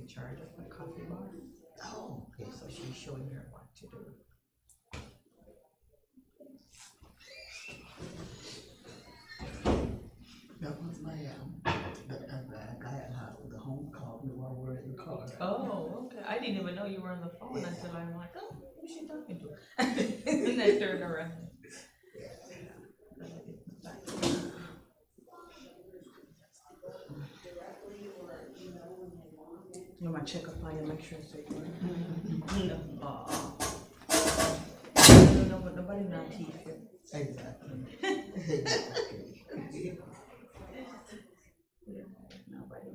in charge of the coffee bar. Oh, okay. So she's showing her what to do. That was my, I had the home call me while we were in the car. Oh, okay. I didn't even know you were on the phone until I'm like, oh, who's she talking to? And I turned around. I'm gonna check up on you, make sure it's safe. No, but nobody not teeth here. Exactly. Nobody.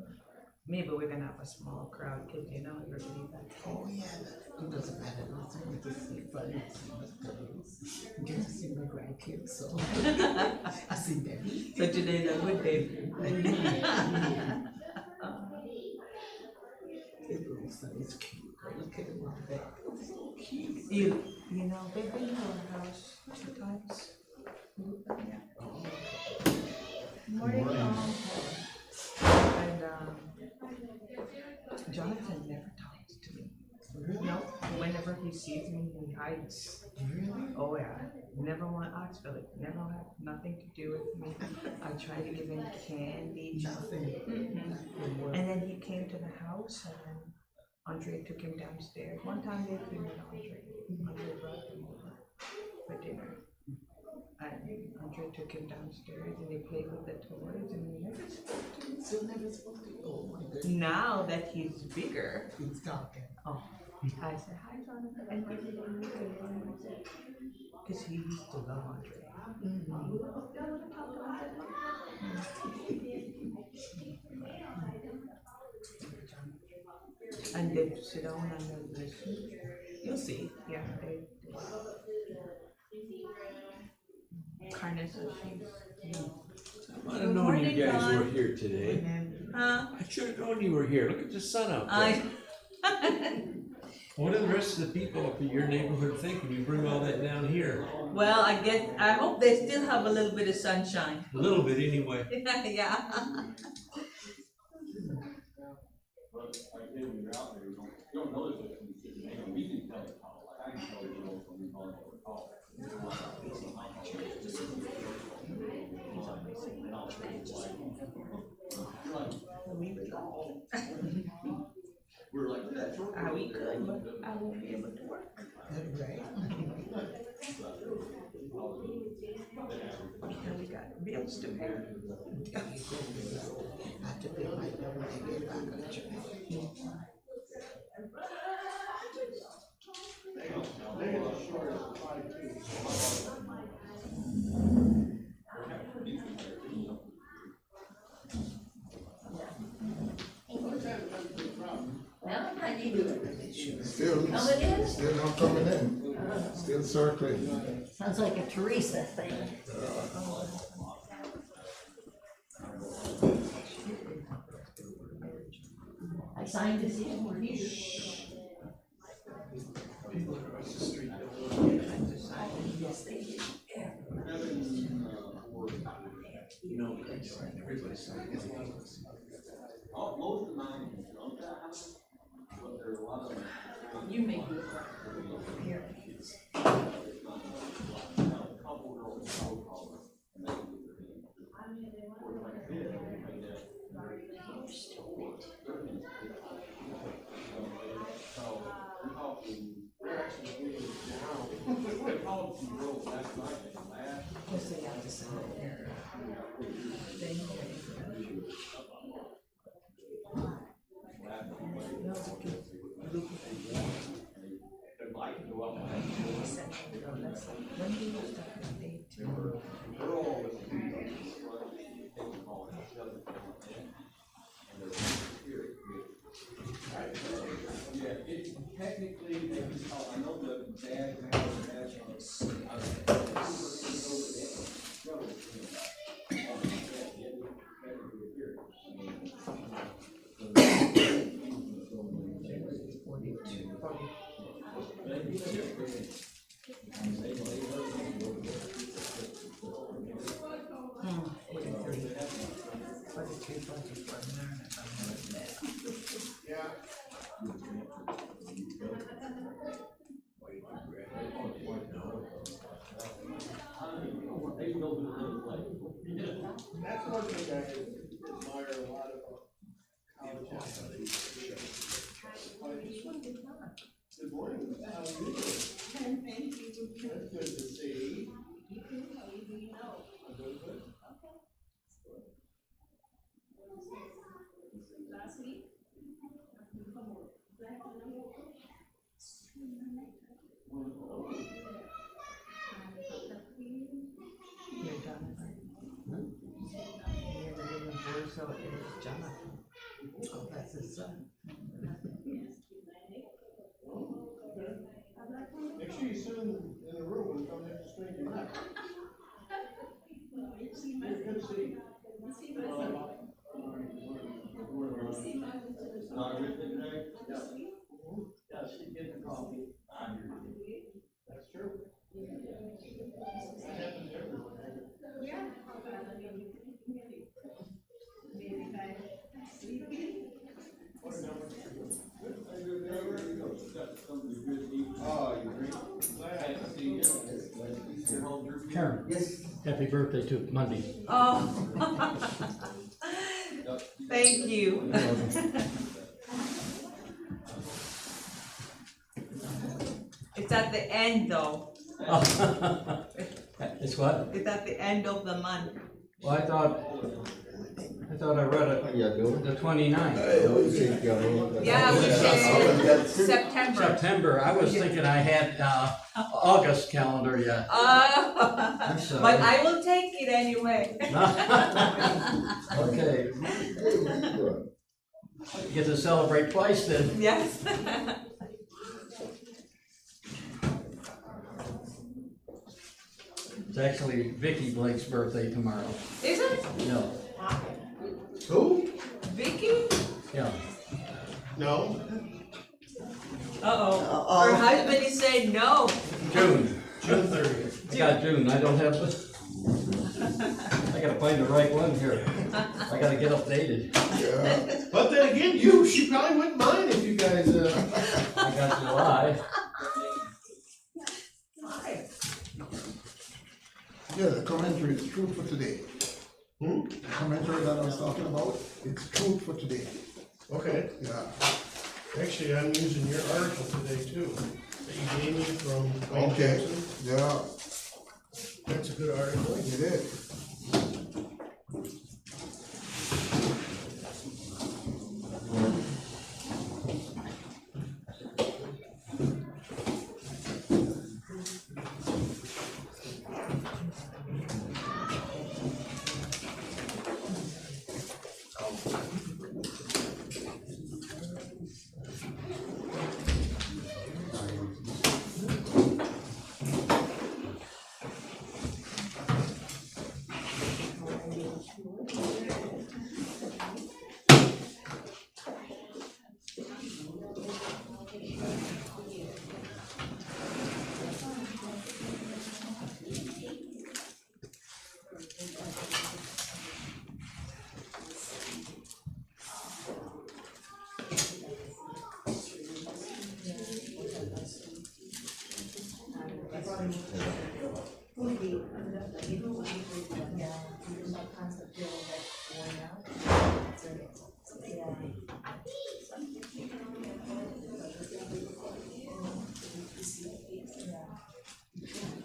Maybe we're gonna have a small crowd, cause you know, everybody that's. Oh, yeah, it doesn't matter, it's only to see fun, see my studies, get to see my grandkids, so. I see Debbie. So today's a good day. His little son is cute, look at him on that, it's so cute. You know, they've been to our house 2 times. Morning. And Jonathan never talks to me. Really? No, whenever he sees me, he hides. Really? Oh yeah, never want Oxford, never have nothing to do with me. I try to give him candy. Nothing. Mm-hmm. And then he came to the house and Andre took him downstairs. One time they came with Andre. Andre brought him over for dinner. And Andre took him downstairs and they played with the toys and he never spoke to me. Still never spoke to you, oh my goodness. Now that he's bigger, He's talking. oh, I said, hi Jonathan, and everything is good. Because he used to love Andre. And they sit down and they listen. You'll see, yeah, they. Kindness of she's. I would have known you guys were here today. Huh? I should have known you were here. Look at the sun out I. there. What do the rest of the people up in your neighborhood think when you bring all that down here? Well, I hope they still have a little bit of sunshine. A little bit anyway. Yeah. We could, but I won't be able to work. Right. And we got bills to pay. I have to feel like that when I get back on the train. Well, how do you do it? Still, Oh, it is? still not coming in, still circling. Sounds like a Teresa thing. I signed this in, we're here. People across the street don't Yes, they did. You know, everybody's saying it's Most of mine is drunk house, but there's a lot of. You make it. Here. Couple girls, so called, and they do their So, we talked to, we're actually getting down, we called some girls last night, and laughed. Yes, they got to sign here. They'd like to go up and When do you start the day to? we're all with the people, they can call it each other. And there's spirit. Yeah, it technically, they just call, I know the dad, That's one thing I admire a lot about college athletics. Good morning. How are you doing? That's good to see. I'm doing good. You're Jonathan. You're the little boy, so it is Jonathan. Oh, that's his son. Make sure you sit in the room when you come next to straighten your back. Good to see you. Not with me today? Yeah, she getting coffee. That's true. That happens everywhere. Oh, you drink? Glad to see you. Your home group? Karen. Yes. Happy birthday to Monday. Oh. Thank you. It's at the end though. It's what? It's at the end of the month. Well, I thought I read it, Yeah, Bill. the 29th. Yeah, we said September. September, I was thinking I had, August calendar yet. I'm sorry. But I will take it anyway. Okay, you get to celebrate twice then. Yes. It's actually Vicky Blake's birthday tomorrow. Is it? Yeah, Who? Vicky? yeah. No. Uh-oh. Her husband is saying no. June. June 30th. I got June, I don't have, I gotta find the right one here. I gotta get updated. But then again, she probably wouldn't mind if you guys, I got July. Yeah, the commentary is true for today. Hmm? The commentary that I was talking about, it's true for today. Okay. Yeah. Actually, I'm using your article today too, that you gave me from Wayne Okay. Jackson. Yeah, That's a good article. it is.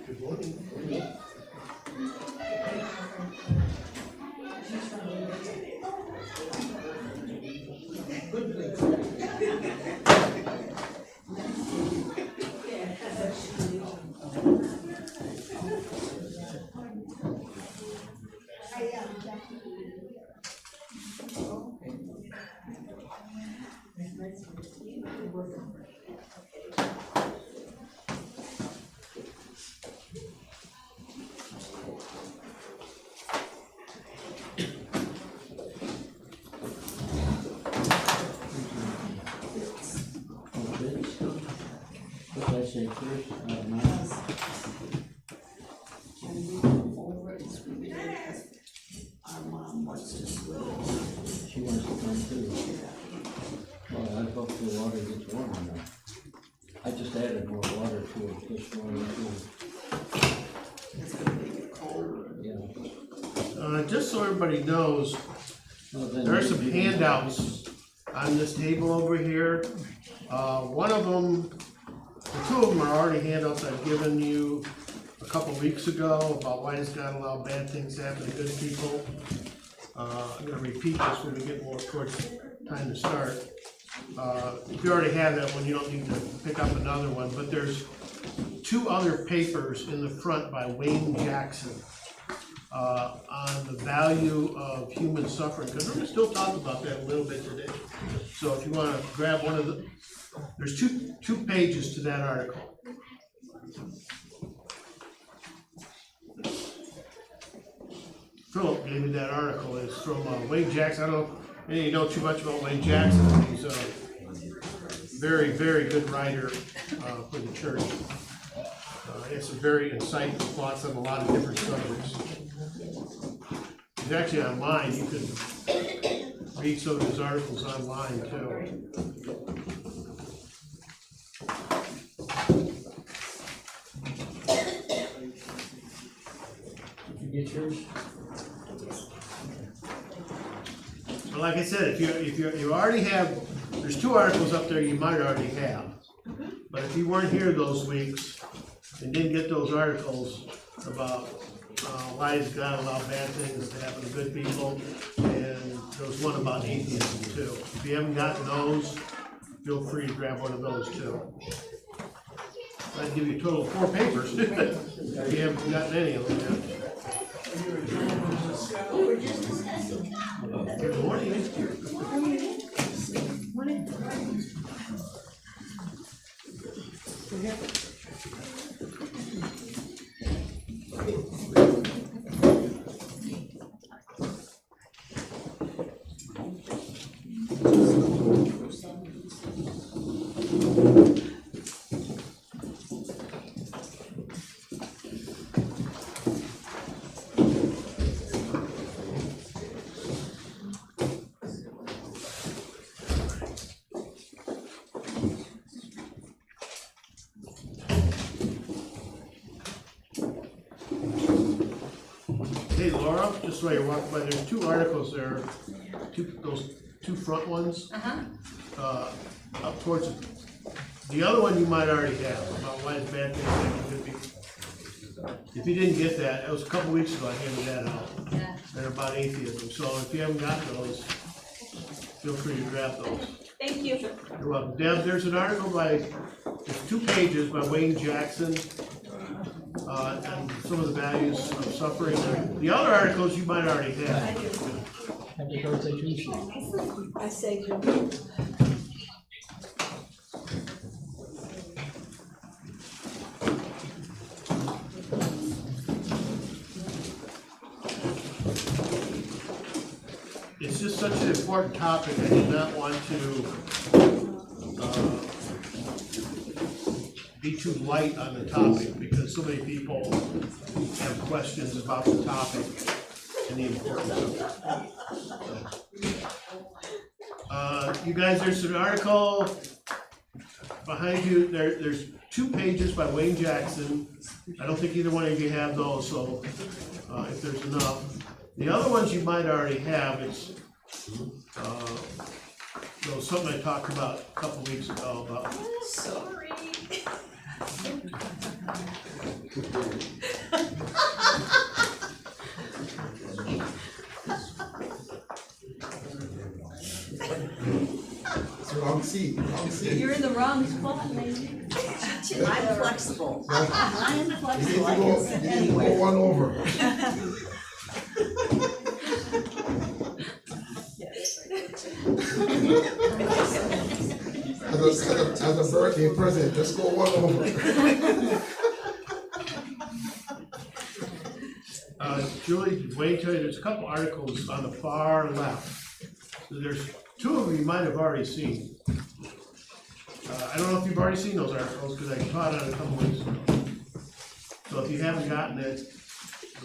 Good morning. What did I say first? Our mom wants to swim. She wants to come too. Well, I hope the water gets warm enough. I just added more water to it this morning too. It's gonna make it colder. Yeah. I just so everybody knows, there are some handouts on this table over here. One of them, the two of them are already handouts I've given you a couple weeks ago about why does God allow bad things to happen to good people. I'm gonna repeat this when we get more towards time to start. If you already have that one, you don't need to pick up another one, but there's two other papers in the front by Wayne Jackson on the value of human suffering, because we're gonna still talk about that a little bit today. So if you wanna grab one of the, there's two pages to that article. Philip gave me that article. It's from Wayne Jackson. I don't know if any of you know too much about Wayne Jackson. He's a very, very good writer for the church. He has some very insightful thoughts on a lot of different subjects. He's actually online. You can read some of his articles online too. Did you get yours? But like I said, if you already have, there's two articles up there you might already have. But if you weren't here those weeks and didn't get those articles about why does God allow bad things to happen to good people, and there was one about atheism too. If you haven't gotten those, feel free to grab one of those too. I'd give you a total of 4 papers if you haven't gotten any of them yet. Good morning. Hey Laura, just while you're walking by, there's 2 articles there, those 2 front ones. Up towards, the other one you might already have, about why it's bad things happen to good people. If you didn't get that, it was a couple weeks ago I handed that out. Yeah. They're about atheism, so if you haven't got those, feel free to grab those. Thank you. You're welcome. Deb, there's an article by, there's 2 pages by Wayne Jackson, and some of the values of suffering. The other articles you might already have. Happy birthday to you. I say you. It's just such an important topic, I did not want to be too light on the topic, because so many people have questions about the topic and the importance of it. You guys, there's an article behind you, there's 2 pages by Wayne Jackson. I don't think either one of you have those, so if there's enough. The other ones you might already have, it's something I talked about a couple weeks ago about. Sorry. It's the wrong seat, wrong seat. You're in the wrong spot, lady. I'm flexible. I am You flexible. I need can to sit go anywhere. one over. As a birthday present, just go one over. Julie, Wayne, tell you, there's a couple articles on the far left. So there's 2 of them you might have already seen. I don't know if you've already seen those articles, because I taught on it a couple weeks ago. So if you haven't gotten it,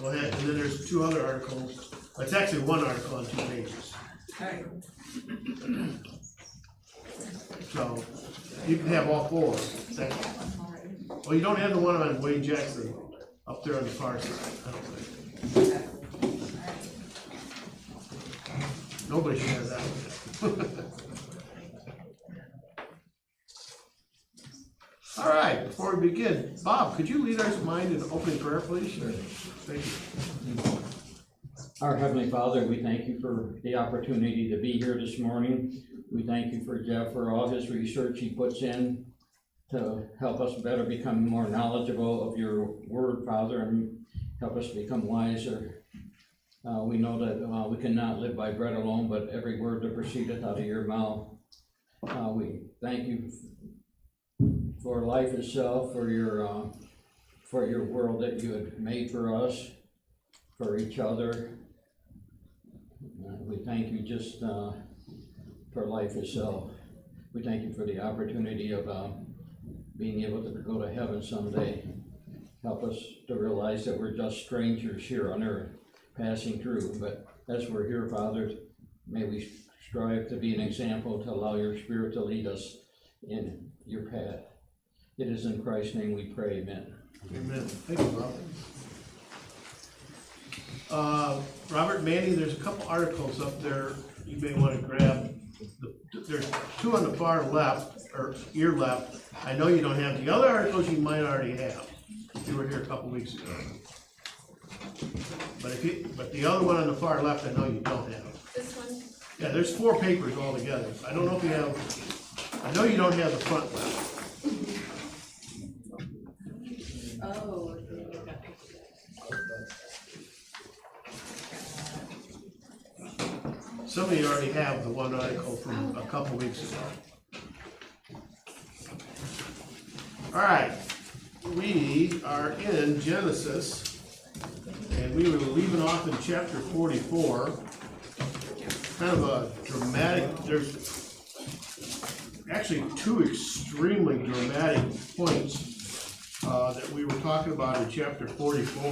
go ahead. And then there's 2 other articles. It's actually 1 article on 2 pages. So you can have all 4. Well, you don't have the one on Wayne Jackson up there on the far side, I don't think. Nobody should have that one. All right, before we begin, Bob, could you lead us mind in opening prayer, please? Sure. Thank you. Our Heavenly Father, we thank you for the opportunity to be here this morning. We thank you for Jeff for all his research he puts in to help us better become more knowledgeable of your word, Father, and help us become wiser. We know that we cannot live by bread alone, but every word that proceedeth out of your mouth. We thank you for life itself, for your world that you had made for us, for each other. We thank you just for life itself. We thank you for the opportunity of being able to go to heaven someday. Help us to realize that we're just strangers here on earth, passing through. But as we're here, Father, may we strive to be an example, to allow your Spirit to lead us in your path. It is in Christ's name we pray, amen. Amen. Thank you, Bob. Robert, Mandy, there's a couple articles up there you may want to grab. There's two on the far left, or your left. I know you don't have. The other articles you might already have. You were here a couple weeks ago. But the other one on the far left, I know you don't have. This one? Yeah, there's 4 papers altogether. I don't know if you have, I know you don't have the front left. Oh. Some of you already have the one article from a couple weeks ago. All right, we are in Genesis, and we were leaving off in chapter 44. Kind of a dramatic, there's actually 2 extremely dramatic points that we were talking about in chapter 44.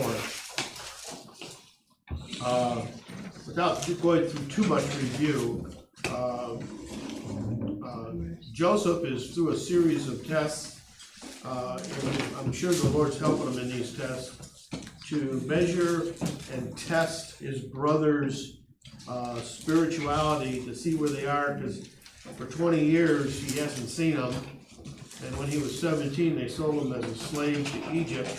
Without going through too much review, Joseph is through a series of tests, and I'm sure the Lord's helping him in these tests, to measure and test his brother's spirituality to see where they are, because for 20 years he hasn't seen them, and when he was 17 they sold him as a slave to Egypt.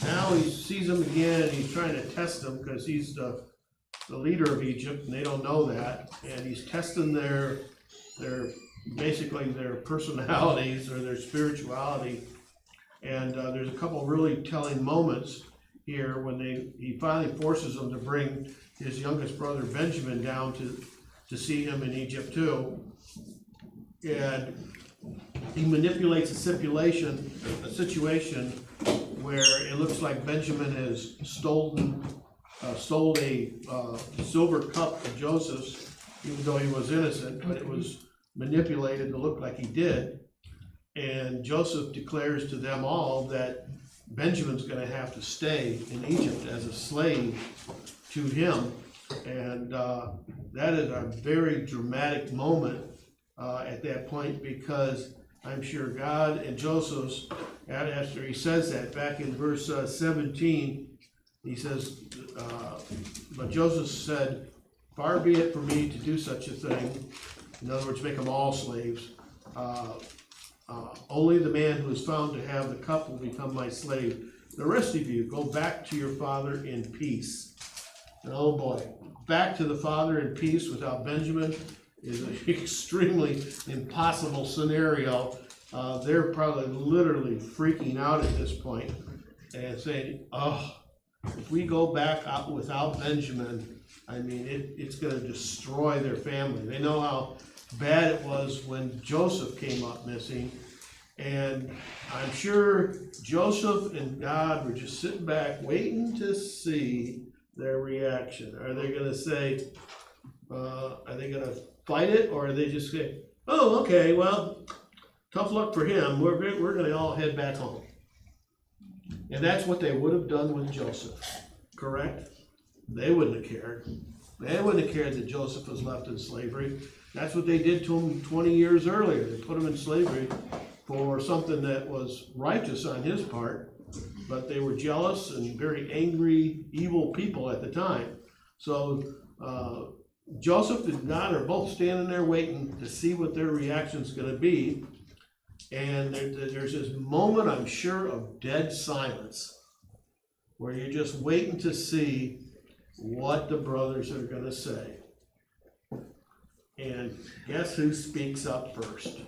Now he sees them again and he's trying to test them because he's the leader of Egypt, and they don't know that, and he's testing their basically their personalities or their spirituality. And there's a couple really telling moments here when he finally forces them to bring his youngest brother Benjamin down to see him in Egypt too. And he manipulates a situation where it looks like Benjamin has sold a silver cup of Joseph's, even though he was innocent, but it was manipulated to look like he did. And Joseph declares to them all that Benjamin's going to have to stay in Egypt as a slave to him. And that is a very dramatic moment at that point, because I'm sure God and Joseph's, after he says that, back in verse 17, he says, but Joseph said, far be it from me to do such a thing. In other words, make them all slaves. Only the man who is found to have the cup will become my slave. The rest of you, go back to your father in peace. And oh boy, back to the father in peace without Benjamin is an extremely impossible scenario. They're probably literally freaking out at this point and saying, oh, if we go back out without Benjamin, I mean, it's going to destroy their family. They know how bad it was when Joseph came up missing. And I'm sure Joseph and God were just sitting back waiting to see their reaction. Are they going to say, are they going to fight it? Or are they just say, oh, okay, well, tough luck for him. We're going to all head back home. And that's what they would have done with Joseph, correct? They wouldn't have cared. They wouldn't have cared that Joseph was left in slavery. That's what they did to him 20 years earlier. They put him in slavery for something that was righteous on his part, but they were jealous and very angry, evil people at the time. So Joseph and God are both standing there waiting to see what their reaction's gonna be. And there's this moment, I'm sure, of dead silence, where you're just waiting to see what the brothers are gonna say. And guess who speaks up first?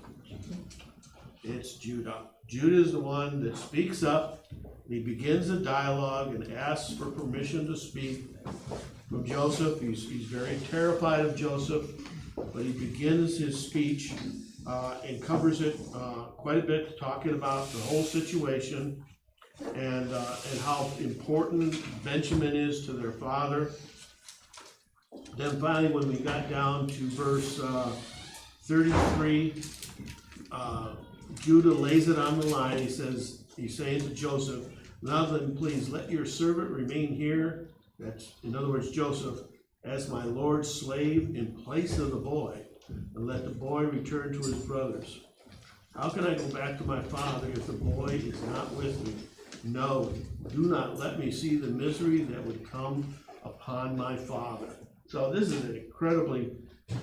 It's Judah. Judah is the one that speaks up. He begins a dialogue and asks for permission to speak from Joseph. He's very terrified of Joseph, but he begins his speech and covers it quite a bit, talking about the whole situation and how important Benjamin is to their father. Then finally, when we got down to verse 33, Judah lays it on the line. He's saying to Joseph, now then, please let your servant remain here. That's, in other words, Joseph, as my Lord's slave in place of the boy, and let the boy return to his brothers. How can I go back to my father if the boy is not with me? No, do not let me see the misery that would come upon my father. So this is an incredibly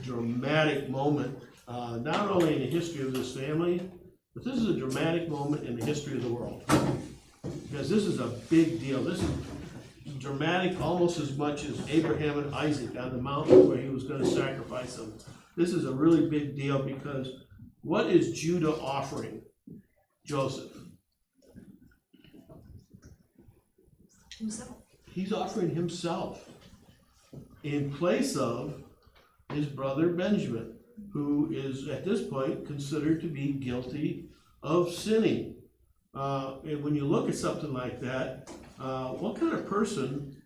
dramatic moment, not only in the history of this family, but this is a dramatic moment in the history of the world. Because this is a big deal. This is dramatic almost as much as Abraham and Isaac on the mountain where he was going to sacrifice them. This is a really big deal because what is Judah offering Joseph? Himself. He's offering himself in place of his brother Benjamin, who is at this point considered to be guilty of sinning. And when you look at something like that, what kind of person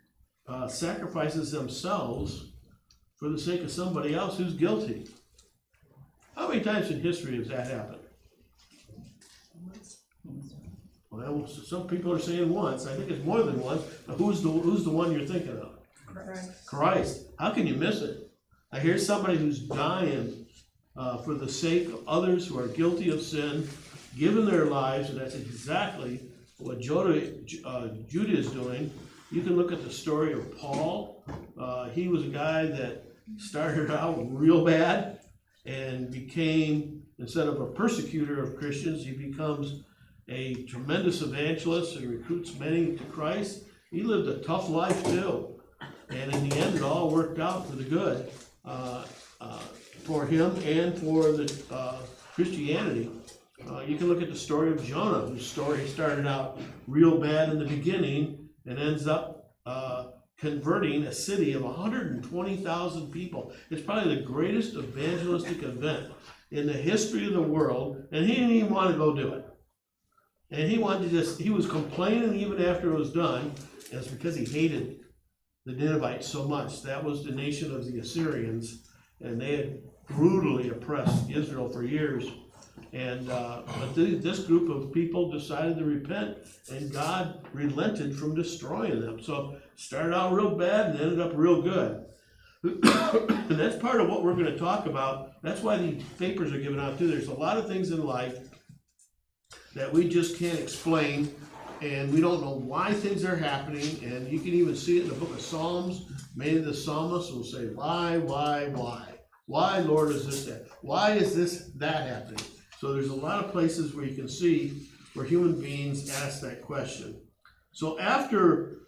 sacrifices themselves for the sake of somebody else who's guilty? How many times in history has that happened? Well, some people are saying once. I think it's more than once. But who's the one you're thinking of? Christ. How can you miss it? I hear somebody who's dying for the sake of others who are guilty of sin, giving their lives, and that's exactly what Judah is doing. You can look at the story of Paul. He was a guy that started out real bad and became, instead of a persecutor of Christians, he becomes a tremendous evangelist and recruits many to Christ. He lived a tough life too. And in the end, it all worked out for the good for him and for the Christianity. You can look at the story of Jonah, whose story started out real bad in the beginning and ends up converting a city of 120,000 people. It's probably the greatest evangelistic event in the history of the world, and he didn't even want to go do it. And he was complaining even after it was done, and it's because he hated the Ninevites so much. That was the nation of the Assyrians, and they had brutally oppressed Israel for years. And but this group of people decided to repent, and God relented from destroying them. So it started out real bad and ended up real good. And that's part of what we're going to talk about. That's why these papers are given out too. There's a lot of things in life that we just can't explain, and we don't know why things are happening. And you can even see it in the book of Psalms. Many of the psalmists will say, why? Why, Lord, is this that? Why is this that happening? So there's a lot of places where you can see where human beings ask that question. So after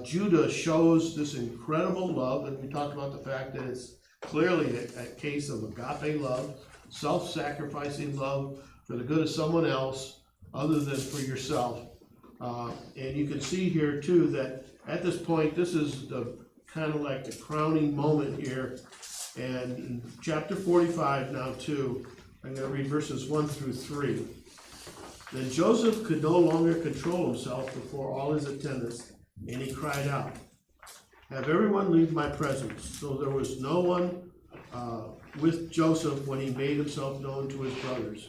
Judah shows this incredible love, and we talked about the fact that it's clearly a case of agape love, self-sacrificing love for the good of someone else other than for yourself. And you can see here too that at this point, this is the kind of like the crowning moment here. And in chapter 45 now too, I'm going to read verses 1 through 3. Then Joseph could no longer control himself before all his attendants, and he cried out, "Have everyone leave my presence." So there was no one with Joseph when he made himself known to his brothers.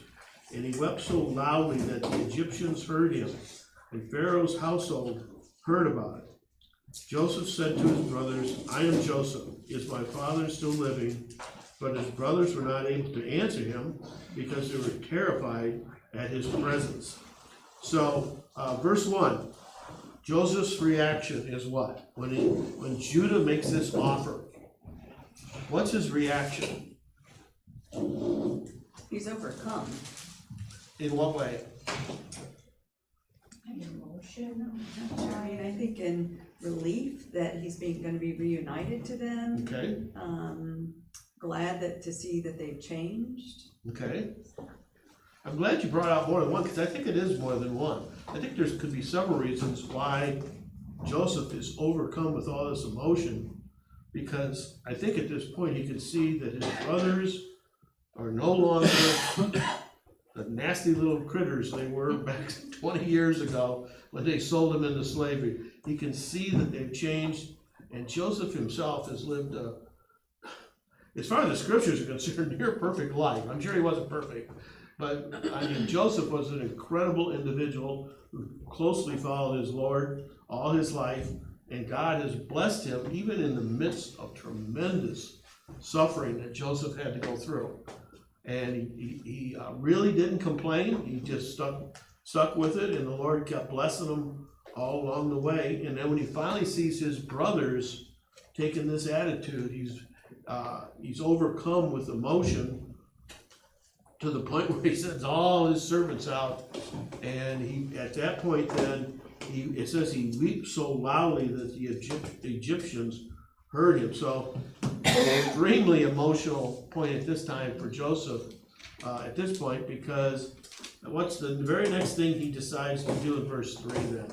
And he wept so loudly that the Egyptians heard him, and Pharaoh's household heard about it. Joseph said to his brothers, "I am Joseph. Is my father still living?" But his brothers were not able to answer him because they were terrified at his presence. So, verse 1, Joseph's reaction is what? When Judah makes this offer. what's his reaction? He's overcome. In what way? Emotion. I mean, I think in relief that he's gonna be reunited to them. Okay, Glad to see that they've changed. okay. I'm glad you brought out more than one, because I think it is more than one. I think could be several reasons why Joseph is overcome with all this emotion, because I think at this point he can see that his brothers are no longer the nasty little critters they were back 20 years ago when they sold him into slavery. He can see that they've changed, and Joseph himself has lived as far as the scriptures are concerned, near perfect life. I'm sure he wasn't perfect, but I mean, Joseph was an incredible individual who closely followed his Lord all his life, and God has blessed him even in the midst of tremendous suffering that Joseph had to go through. And he really didn't complain. He just stuck with it, and the Lord kept blessing him all along the way. And then when he finally sees his brothers taking this attitude, he's overcome with emotion to the point where he sends all his servants out, and at that point then it says he weeps so loudly that the Egyptians heard him. So extremely emotional point at this time for Joseph at this point, because what's the very next thing he decides to do in verse 3 then,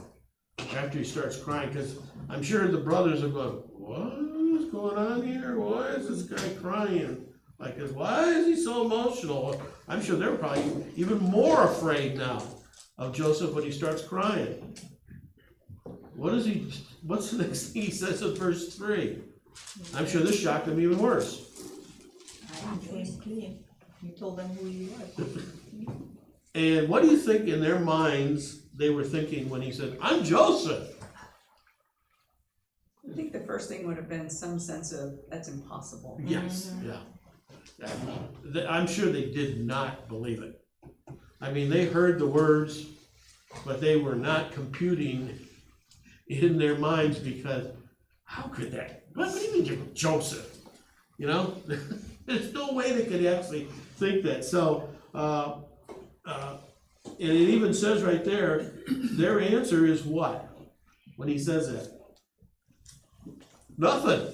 after he starts crying? Because I'm sure the brothers are going, what's going on here? Why is this guy crying? Like, why is he so emotional? I'm sure they're probably even more afraid now of Joseph when he starts crying. What's the next thing he says in verse 3? I'm sure this shocked them even worse. I came clean. You told them who you was. And what do you think in their minds they were thinking when he said, I'm Joseph? I think the first thing would have been some sense of, that's impossible. Yes, yeah. I'm sure they did not believe it. I mean, they heard the words, but they were not computing in their minds, because how could that? What do you mean you're Joseph? You know, there's no way they could actually think that. So, and it even says right there, their answer is what? When he says that? Nothing.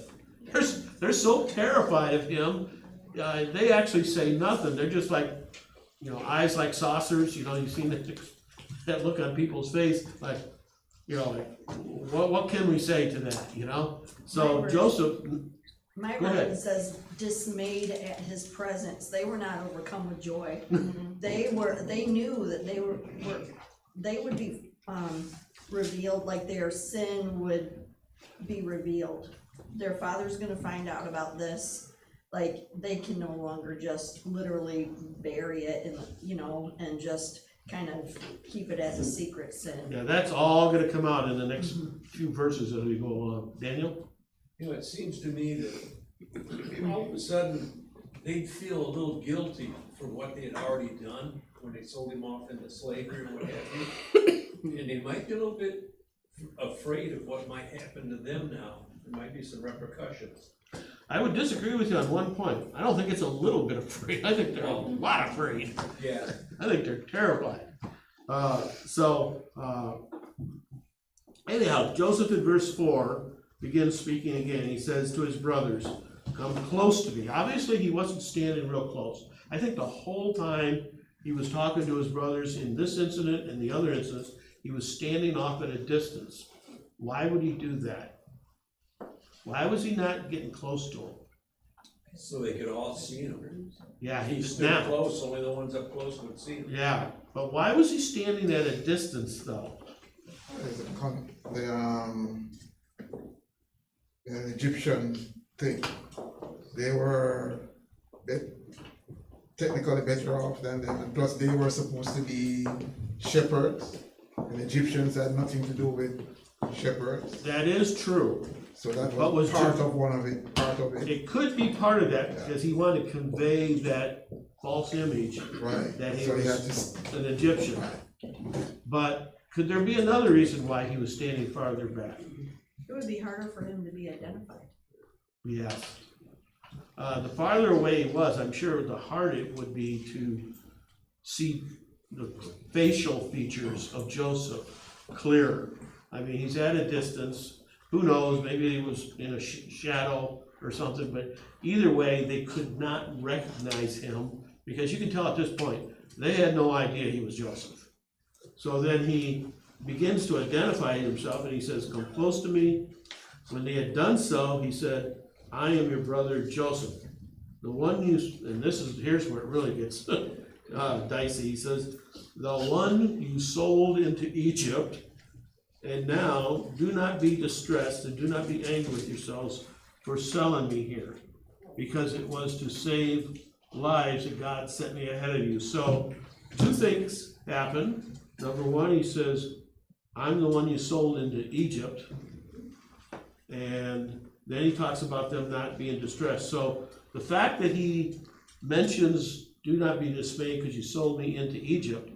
They're so terrified of him. They actually say nothing. They're just like, eyes like saucers. You've seen that look on people's face, like, what can we say to that? So Joseph. My Go ahead. version says dismayed at his presence. They were not overcome with joy. They knew that they would be revealed, like their sin would be revealed. Their father's gonna find out about this. Like, they can no longer just literally bury it and just kind of keep it as a secret sin. Yeah, that's all gonna come out in the next few verses as we go along. Daniel? It seems to me that all of a sudden they'd feel a little guilty for what they had already done when they sold him off into slavery or what have you. And they might be a little bit afraid of what might happen to them now. There might be some repercussions. I would disagree with you on one point. I don't think it's a little bit afraid. I think they're a lot afraid. Yeah. I think they're terrified. Anyhow, Joseph in verse 4 begins speaking again. He says to his brothers, come close to me. Obviously, he wasn't standing real close. I think the whole time he was talking to his brothers in this incident and the other incidents, he was standing off at a distance. Why would he do that? Why was he not getting close to him? So they could all see him. Yeah, He he's stood now. close, only the ones up close would see him. Yeah, but why was he standing at a distance though? The Egyptian thing, they were technically better off than them, and plus they were supposed to be shepherds, and Egyptians had nothing to do with shepherds. That is true. So that What was was part your- of one of it, part of it. It could be part of that because he wanted to convey that false image Right. that he So he had was to, an Egyptian. But could there be another reason why he was standing farther back? It would be harder for him to be identified. Yes. The farther away he was, I'm sure the harder it would be to see the facial features of Joseph clearer. I mean, he's at a distance, who knows, maybe he was in a shadow or something, but either way, they could not recognize him, because you can tell at this point, they had no idea he was Joseph. So then he begins to identify himself, and he says, "Come close to me." When they had done so, he said, "I am your brother Joseph, the one you," and here's where it really gets dicey. He says, "The one you sold into Egypt, and now do not be distressed and do not be angry with yourselves for selling me here, because it was to save lives that God sent me ahead of you." So 2 things happen. Number one, he says, "I'm the one you sold into Egypt." And then he talks about them not being distressed. So the fact that he mentions, "Do not be dismayed because you sold me into Egypt,"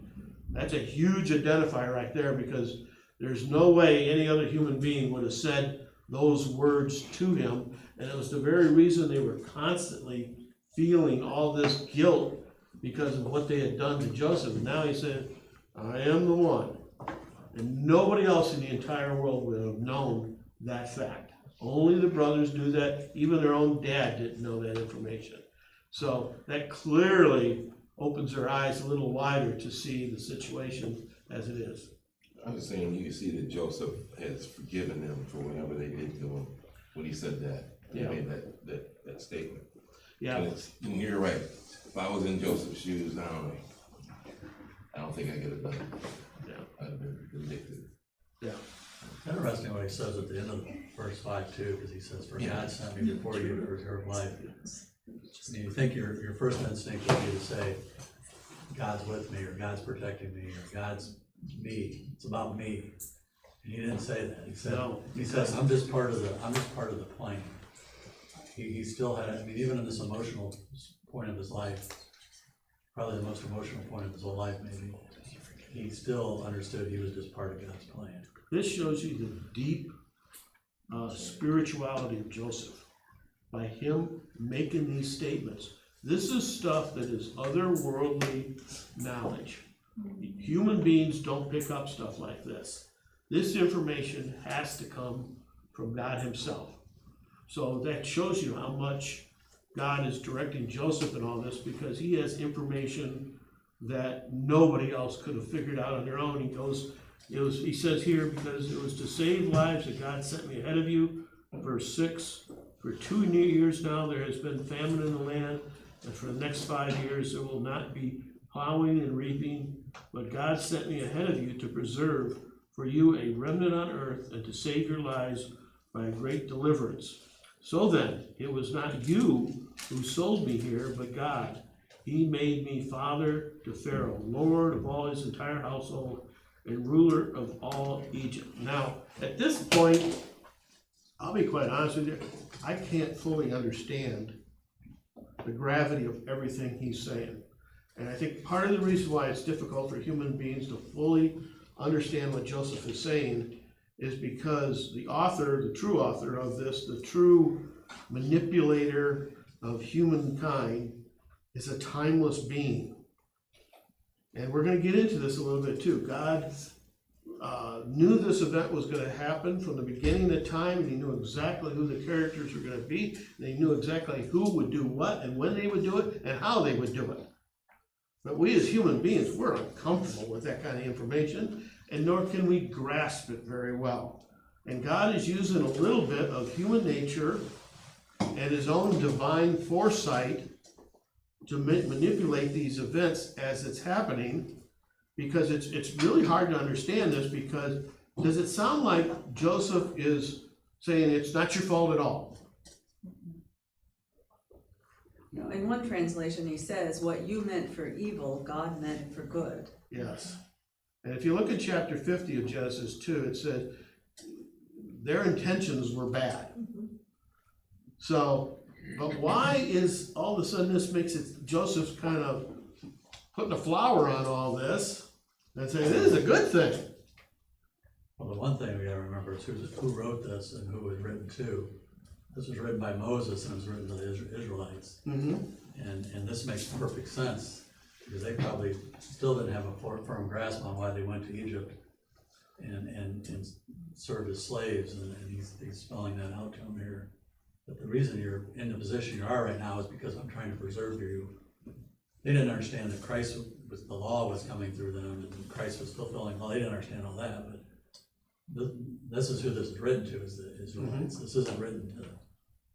that's a huge identifier right there, because there's no way any other human being would have said those words to him. And it was the very reason they were constantly feeling all this guilt because of what they had done to Joseph. And now he said, "I am the one." And nobody else in the entire world would have known that fact. Only the brothers knew that. Even their own dad didn't know that information. So that clearly opens their eyes a little wider to see the situation as it is. I'm just saying, you can see that Joseph has forgiven them for whatever they did to him when he said that. He made that statement. Yeah. And you're right. If I was in Joseph's shoes, I don't think I could have done it. Yeah. I'd have been convicted. Yeah. Interesting what he says at the end of verse 5 too, because he says, "For God sent me before you to preserve life." I mean, you think your first instinct would be to say, "God's with me," or "God's protecting me," or "God's me. It's about me." And he didn't say that. He said, No. he says, "I'm just part of the plan." He still had, I mean, even in this emotional point of his life, probably the most emotional point of his whole life, maybe, he still understood he was just part of God's plan. This shows you the deep spirituality of Joseph by him making these statements. This is stuff that is otherworldly knowledge. Human beings don't pick up stuff like this. This information has to come from God himself. So that shows you how much God is directing Joseph in all this, because he has information that nobody else could have figured out on their own. He says here, "Because it was to save lives that God sent me ahead of you." Verse 6, "For 2 years now there has been famine in the land, and for the next 5 years there will not be plowing and reaping. But God sent me ahead of you to preserve for you a remnant on earth and to save your lives by a great deliverance. So then, it was not you who sold me here, but God. He made me father to Pharaoh, lord of all his entire household, and ruler of all Egypt." Now, at this point, I'll be quite honest with you, I can't fully understand the gravity of everything he's saying. And I think part of the reason why it's difficult for human beings to fully understand what Joseph is saying is because the author, the true author of this, the true manipulator of humankind, is a timeless being. And we're going to get into this a little bit too. God knew this event was going to happen from the beginning of time, and he knew exactly who the characters were going to be, and he knew exactly who would do what, and when they would do it, and how they would do it. But we as human beings, we're uncomfortable with that kind of information, and nor can we grasp it very well. And God is using a little bit of human nature and his own divine foresight to manipulate these events as it's happening, because it's really hard to understand this, because does it sound like Joseph is saying it's not your fault at all? No, in one translation, he says, "What you meant for evil, God meant for good." Yes. And if you look at chapter 50 of Genesis 2, it said their intentions were bad. So, but why is all of a sudden this makes it Joseph's kind of putting a flower on all this and saying this is a good thing? Well, the one thing we gotta remember is who wrote this and who it was written to. this was written by Moses and it was written to the Israelites. Mm-hmm. And this makes perfect sense, because they probably still didn't have a firm grasp on why they went to Egypt and served as slaves, and he's spelling that out to them here. But the reason you're in the position you are right now is because I'm trying to preserve you. They didn't understand that Christ was, the law was coming through them, and Christ was fulfilling, well, they didn't understand all that, but this is who this is written to, is the Israelites. This isn't written to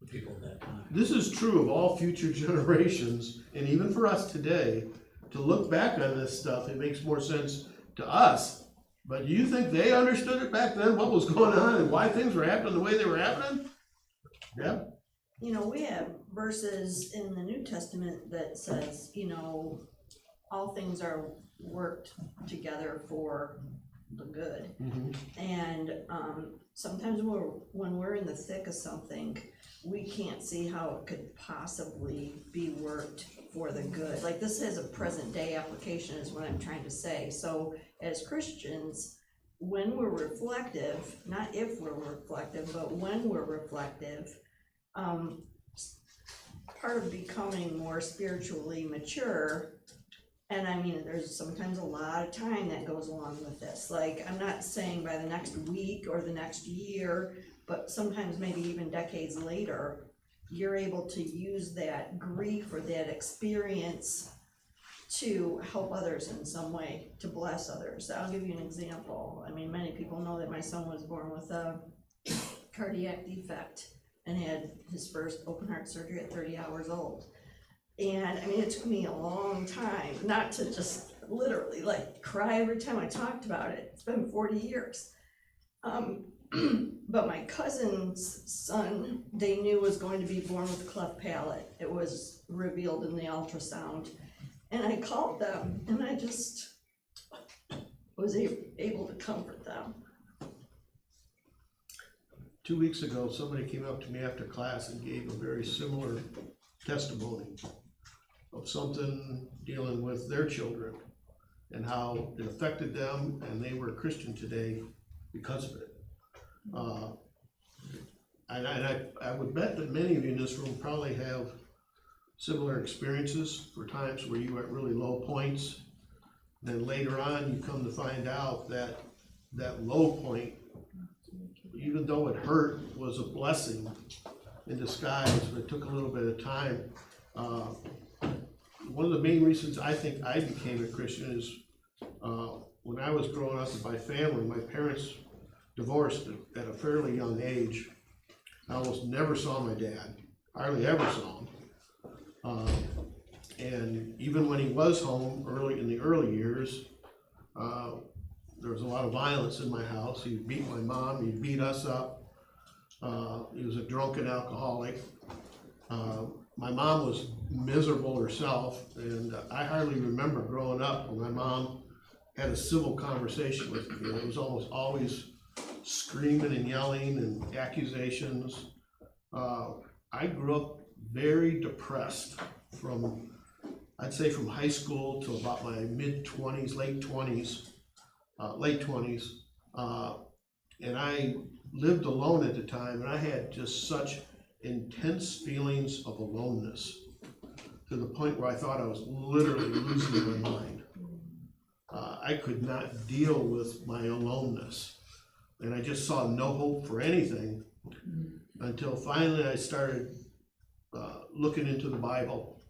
the people at that time. This is true of all future generations, and even for us today, to look back on this stuff, it makes more sense to us. But do you think they understood it back then, what was going on and why things were happening the way they were happening? Yeah. You know, we have verses in the New Testament that says, you know, all things are worked together for the good. Mm-hmm. And sometimes when we're in the thick of something, we can't see how it could possibly be worked for the good. Like, this has a present day application is what I'm trying to say. So as Christians, when we're reflective, not if we're reflective, but when we're reflective, part of becoming more spiritually mature, and I mean, there's sometimes a lot of time that goes along with this. Like, I'm not saying by the next week or the next year, but sometimes maybe even decades later, you're able to use that grief or that experience to help others in some way, to bless others. I'll give you an example. I mean, many people know that my son was born with a cardiac defect and had his first open heart surgery at 30 hours old. And I mean, it took me a long time not to just literally like cry every time I talked about it. It's been 40 years. But my cousin's son, they knew was going to be born with a cleft palate. It was revealed in the ultrasound. And I called them and I just was able to comfort them. 2 weeks ago, somebody came up to me after class and gave a very similar testimony of something dealing with their children and how it affected them, and they were a Christian today because of it. I would bet that many of you in this room probably have similar experiences for times where you were at really low points. Then later on, you come to find out that that low point, even though it hurt, was a blessing in disguise, but it took a little bit of time. One of the main reasons I think I became a Christian is when I was growing up with my family, my parents divorced at a fairly young age. I almost never saw my dad, hardly ever saw him. And even when he was home in the early years, there was a lot of violence in my house. He'd beat my mom, he'd beat us up. He was a drunken alcoholic. My mom was miserable herself, and I hardly remember growing up when my mom had a civil conversation with me. It was almost always screaming and yelling and accusations. I grew up very depressed I'd say from high school to about my mid-20s, late 20s. And I lived alone at the time, and I had just such intense feelings of aloneness to the point where I thought I was literally losing my mind. I could not deal with my aloneness, and I just saw no hope for anything until finally I started looking into the Bible,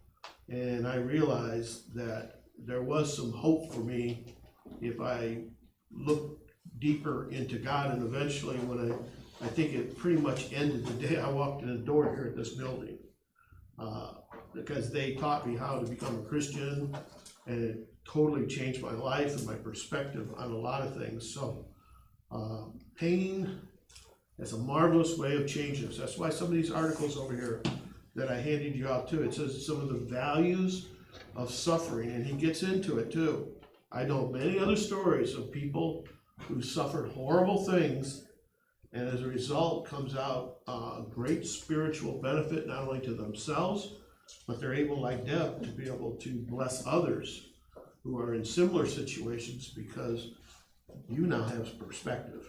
and I realized that there was some hope for me if I looked deeper into God. And eventually, when I think it pretty much ended the day I walked in the door here at this building, because they taught me how to become a Christian, and it totally changed my life and my perspective on a lot of things. So pain is a marvelous way of changing us. That's why some of these articles over here that I handed you out too, it says some of the values of suffering, and he gets into it too. I know many other stories of people who suffered horrible things, and as a result comes out great spiritual benefit, not only to themselves, but they're able, like Deb, to be able to bless others who are in similar situations because you now have perspective.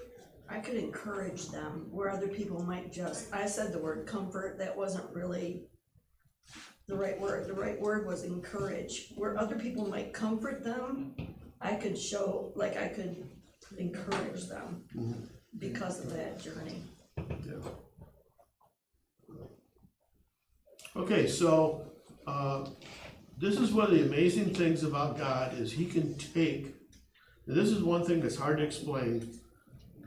I could encourage them where other people might just, I said the word comfort, that wasn't really the right word. The right word was encourage. Where other people might comfort them, I could show, like I could encourage them because of that journey. Okay, so, this is one of the amazing things about God is he can take, and this is one thing that's hard to explain,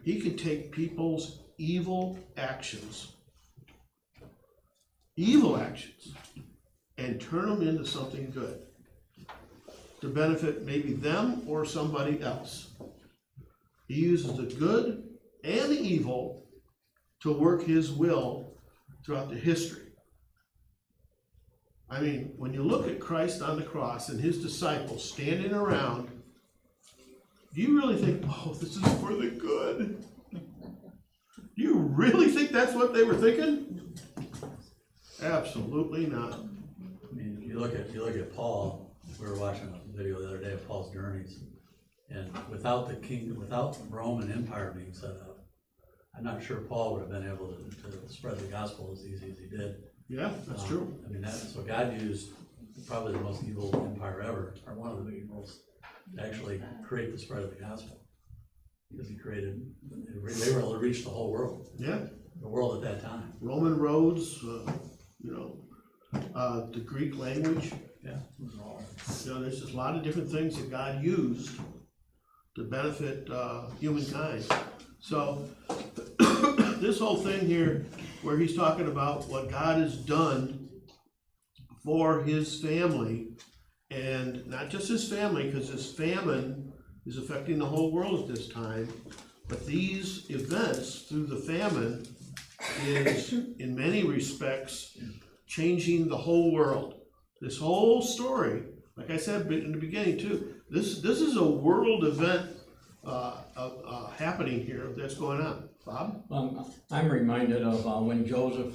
he can take people's evil actions, and turn them into something good to benefit maybe them or somebody else. He uses the good and the evil to work his will throughout the history. I mean, when you look at Christ on the cross and his disciples standing around, do you really think, oh, this is for the good? Do you really think that's what they were thinking? Absolutely not. I mean, if you look at Paul, we were watching a video the other day of Paul's journeys, and without the Roman Empire being set up, I'm not sure Paul would have been able to spread the gospel as easy as he did. Yeah, that's true. I mean, so God used probably the most evil empire ever, or one of the most, to actually create the spread of the gospel. Because he created, they were able to reach the whole world. Yeah. The world at that time. Roman roads, the Greek language. Yeah. It was all. There's just a lot of different things that God used to benefit humankind. So this whole thing here, where he's talking about what God has done for his family, and not just his family, because this famine is affecting the whole world at this time, but these events through the famine is in many respects changing the whole world. This whole story, like I said in the beginning too, this is a world event happening here that's going on. Bob? I'm reminded of when Joseph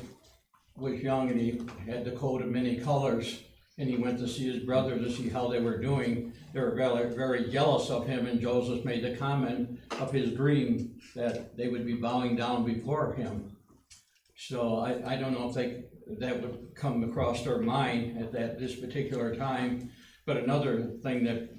was young and he had the coat of many colors, and he went to see his brother to see how they were doing. They were very, very jealous of him, and Joseph made the comment of his dream that they would be bowing down before him. So I don't know if that would come across their mind at this particular time. But another thing that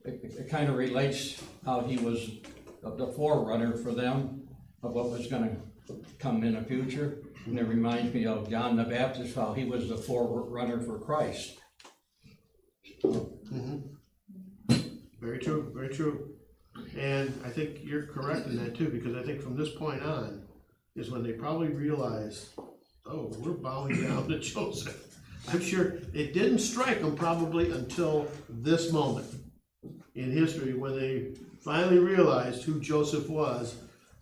it kind of relates how he was the forerunner for them of what was going to come in the future. And it reminds me of John the Baptist, how he was the forerunner for Christ. Very true, very true. And I think you're correct in that too, because I think from this point on is when they probably realized, oh, we're bowing down to Joseph. I'm sure it didn't strike them probably until this moment in history when they finally realized who Joseph was,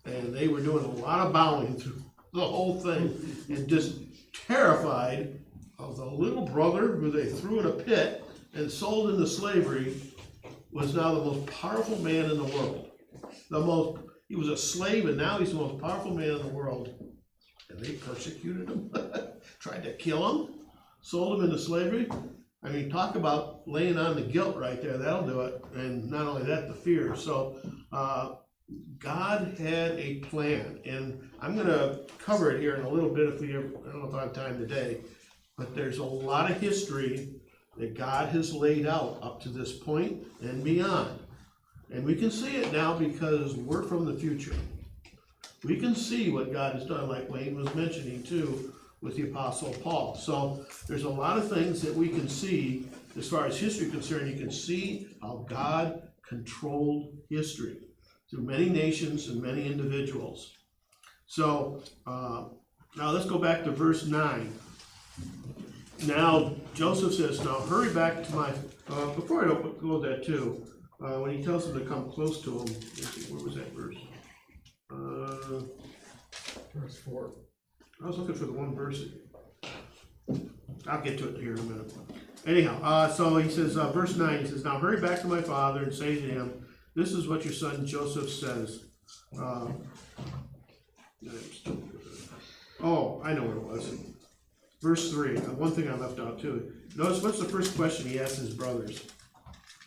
and they were doing a lot of bowing through the whole thing and just terrified of the little brother who they threw in a pit and sold into slavery was now the most powerful man in the world. He was a slave, and now he's the most powerful man in the world. And they persecuted him, tried to kill him, sold him into slavery. I mean, talk about laying on the guilt right there, that'll do it. And not only that, the fear. So God had a plan, and I'm gonna cover it here in a little bit I don't know if I have time today, but there's a lot of history that God has laid out up to this point and beyond. And we can see it now because we're from the future. We can see what God has done, like Wayne was mentioning too, with the Apostle Paul. So there's a lot of things that we can see as far as history is concerned. You can see how God controlled history through many nations and many individuals. So now let's go back to verse 9. Now Joseph says, now hurry back to my, before I don't go with that too, when he tells them to come close to him, let's see, where was that verse? Verse 4. I was looking for the one verse. I'll get to it here in a minute. Anyhow, so he says, verse 9, he says, now hurry back to my father and say to him, this is what your son Joseph says. Oh, I know what it was. Verse 3, one thing I left out too. Notice what's the first question he asks his brothers?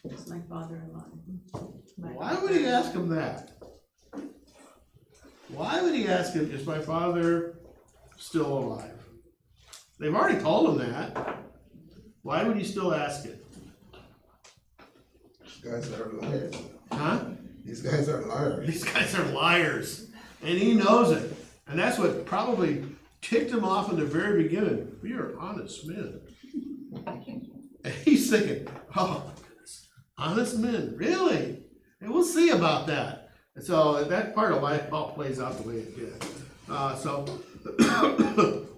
It's my father-in-law. Why would he ask him that? why would he ask him, is my father still alive? They've already told him that. Why would he still ask it? These guys are liars. Huh? These guys are liars. These guys are liars, and he knows it. And that's what probably ticked him off in the very beginning. We are honest men. And he's thinking, oh, goodness, honest men, really? And we'll see about that. And so that part of life all plays out the way it did.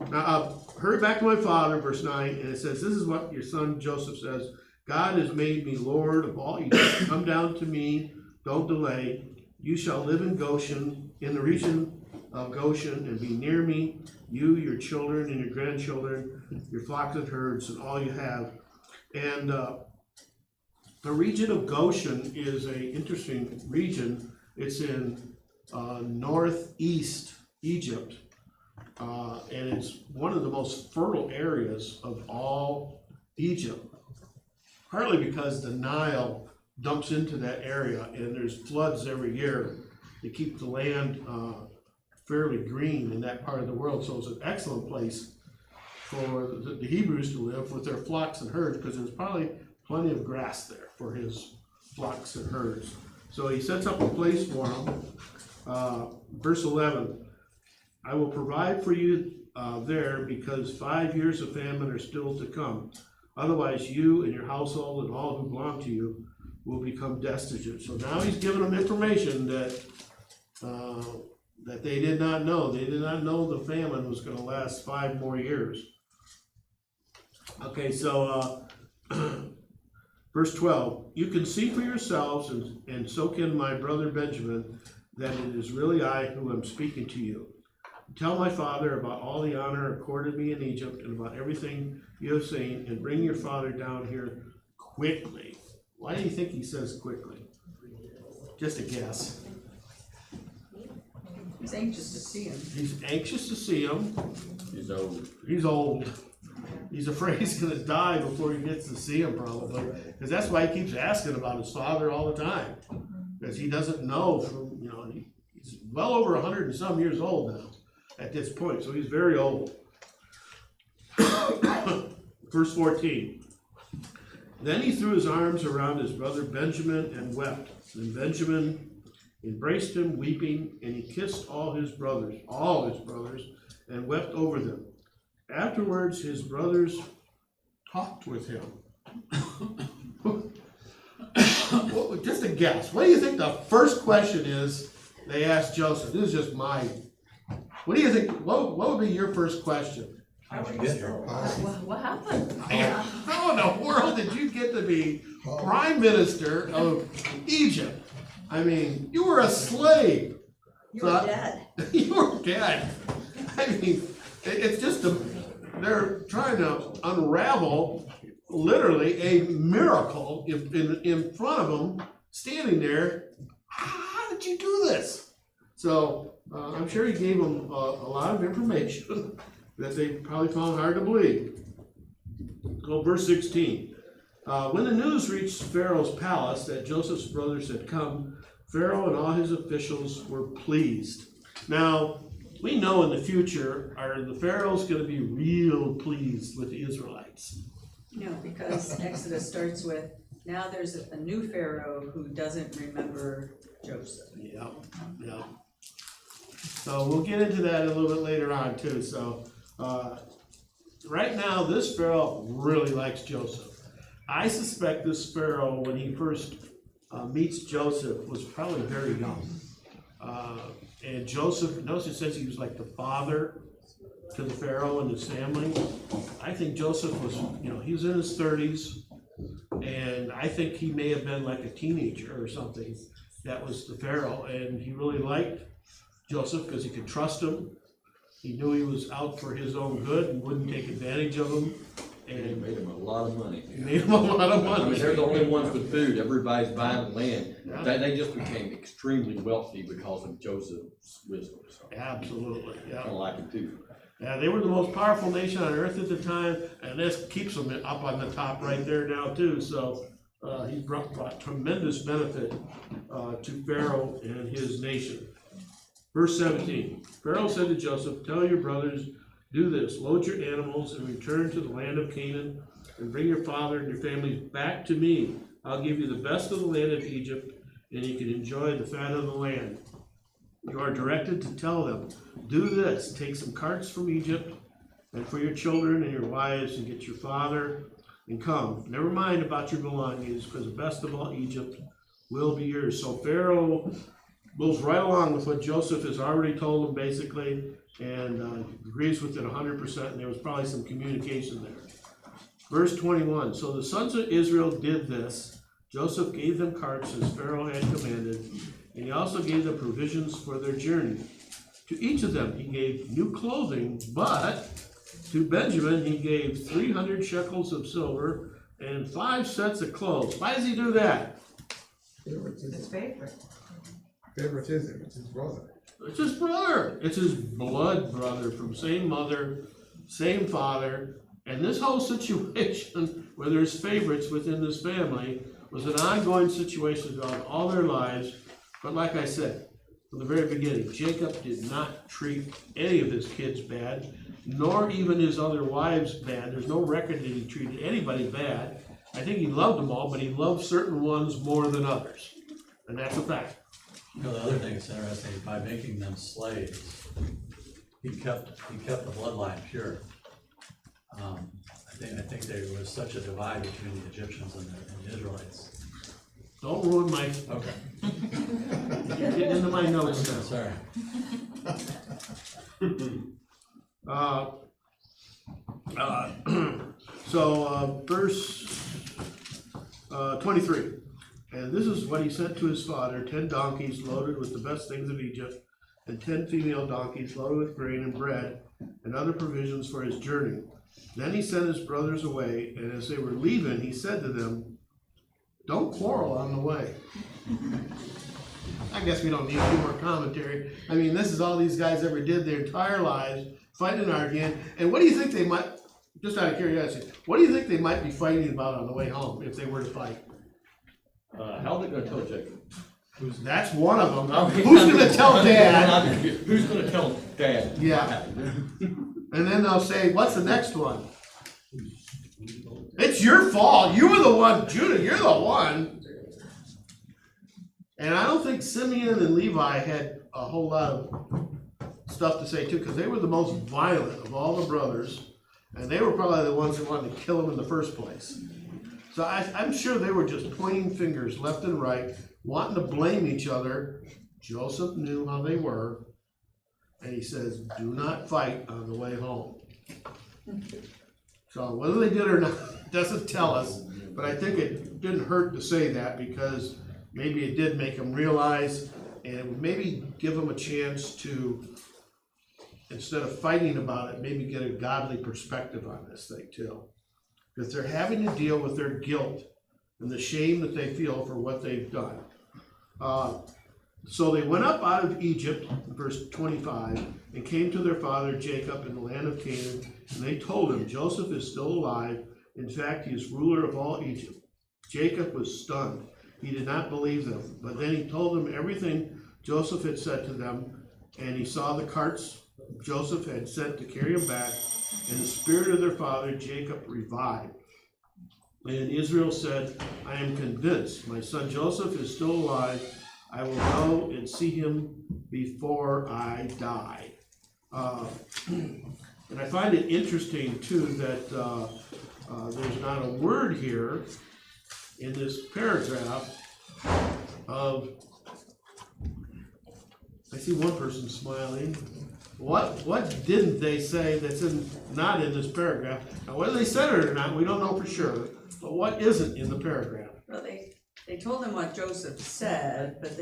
Now, hurry back to my father, verse 9, and it says, this is what your son Joseph says. God has made me Lord of all Egypt. Come down to me, don't delay. You shall live in Goshen, in the region of Goshen, and be near me, you, your children, and your grandchildren, your flocks and herds, and all you have. And the region of Goshen is an interesting region. It's in northeast Egypt, and it's one of the most fertile areas of all Egypt, partly because the Nile dumps into that area, and there's floods every year to keep the land fairly green in that part of the world. So it's an excellent place for the Hebrews to live with their flocks and herds, because there's probably plenty of grass there for his flocks and herds. So he sets up a place for them. Verse 11, I will provide for you there, because 5 years of famine are still to come. Otherwise, you and your household and all who belong to you will become destitute. So now he's giving them information that that they did not know. They did not know the famine was going to last 5 more years. Okay, so verse 12, you can see for yourselves, and so can my brother Benjamin, that it is really I who am speaking to you. Tell my father about all the honor accorded me in Egypt, and about everything you have seen, and bring your father down here quickly. Why do you think he says quickly? Just a guess. He's anxious to see him. He's anxious to see him. He's old. He's old. He's afraid he's gonna die before he gets to see him, probably, because that's why he keeps asking about his father all the time, because he doesn't know from, he's well over 100 and some years old now at this point, so he's very old. Verse 14. Then he threw his arms around his brother Benjamin and wept. And Benjamin embraced him, weeping, and he kissed all his brothers, and wept over them. Afterwards, his brothers talked with him. Well, just a guess. What do you think the first question is they asked Joseph? This is just my. What do you think? What would be your first question? How'd you get here? What happened? How in the world did you get to be prime minister of Egypt? I mean, you were a slave. You were dead. You were dead. I mean, it's just they're trying to unravel literally a miracle in front of them, standing there. How did you do this? So I'm sure he gave them a lot of information that they probably found hard to believe. Well, verse 16. When the news reached Pharaoh's palace that Joseph's brothers had come, Pharaoh and all his officials were pleased. Now, we know in the future, the Pharaoh's going to be real pleased with the Israelites. No, because Exodus starts with, now there's a new Pharaoh who doesn't remember Joseph. Yeah. So we'll get into that a little bit later on too. So right now, this Pharaoh really likes Joseph. I suspect this Pharaoh, when he first meets Joseph, was probably very young. And Joseph, notice it says he was like the father to the Pharaoh and his family. I think Joseph was, he was in his 30s, and I think he may have been like a teenager or something. That was the Pharaoh, and he really liked Joseph because he could trust him. He knew he was out for his own good and wouldn't take advantage of him. And he made him a lot of money. He made him a lot of money. I mean, they're the only ones with food. Everybody's buying land. Yeah. They just became extremely wealthy because of Joseph's wisdom. So. Absolutely, yeah. I like it too. Yeah, they were the most powerful nation on earth at the time, and this keeps them up on the top right there now too. So he brought tremendous benefit to Pharaoh and his nation. Verse 17, Pharaoh said to Joseph, tell your brothers, do this, load your animals and return to the land of Canaan and bring your father and your families back to me. I'll give you the best of the land of Egypt and you can enjoy the fat of the land. You are directed to tell them, do this, take some carts from Egypt and for your children and your wives and get your father and come. Never mind about your belongings because the best of all Egypt will be yours. So Pharaoh goes right along with what Joseph has already told him basically and agrees with it 100%, and there was probably some communication there. Verse 21, so the sons of Israel did this. Joseph gave them carts as Pharaoh had commanded, and he also gave them provisions for their journey. To each of them he gave new clothing, but to Benjamin he gave 300 shekels of silver and 5 sets of clothes. Why does he do that? His favorite. Favoritism, it's his brother. It's his brother. It's his blood brother from same mother, same father. And this whole situation where there's favorites within this family was an ongoing situation throughout all their lives. But like I said, from the very beginning, Jacob did not treat any of his kids bad, nor even his other wives bad. There's no record that he treated anybody bad. I think he loved them all, but he loved certain ones more than others. And that's a fact. You know, the other thing that's interesting, by making them slaves, he kept the bloodline pure. I think there was such a divide between the Egyptians and the Israelites. Don't ruin my, Okay. get into my notes now. Sorry. Verse 23. And this is what he sent to his father, 10 donkeys loaded with the best things of Egypt, and 10 female donkeys loaded with grain and bread, and other provisions for his journey. Then he sent his brothers away, and as they were leaving, he said to them, don't quarrel on the way. I guess we don't need any more commentary. I mean, this is all these guys ever did their entire lives, fighting and arguing. And what do you think they might, just out of curiosity, what do you think they might be fighting about on the way home if they were to fight? How are they gonna tell Jacob? That's one of them. Who's gonna tell Dad? Who's gonna tell Dad? Yeah. And then they'll say, what's the next one? It's your fault. You were the one, Judah, you're the one. And I don't think Simeon and Levi had a whole lot of stuff to say too, because they were the most violent of all the brothers. And they were probably the ones that wanted to kill him in the first place. So I'm sure they were just pointing fingers left and right, wanting to blame each other. Joseph knew how they were. And he says, do not fight on the way home. So whether they did or not, doesn't tell us. But I think it didn't hurt to say that because maybe it did make them realize and maybe give them a chance to, instead of fighting about it, maybe get a godly perspective on this thing too. Because they're having to deal with their guilt and the shame that they feel for what they've done. So they went up out of Egypt, verse 25, and came to their father Jacob in the land of Canaan, and they told him, Joseph is still alive. In fact, he is ruler of all Egypt. Jacob was stunned. He did not believe them, but then he told them everything Joseph had said to them, and he saw the carts Joseph had sent to carry him back, and the spirit of their father Jacob revived. And Israel said, I am convinced my son Joseph is still alive. I will go and see him before I die. And I find it interesting too that there's not a word here in this paragraph of, I see one person smiling. What didn't they say that's not in this paragraph? Now, whether they said it or not, we don't know for sure, but what isn't in the paragraph? Well, they told him what Joseph said, but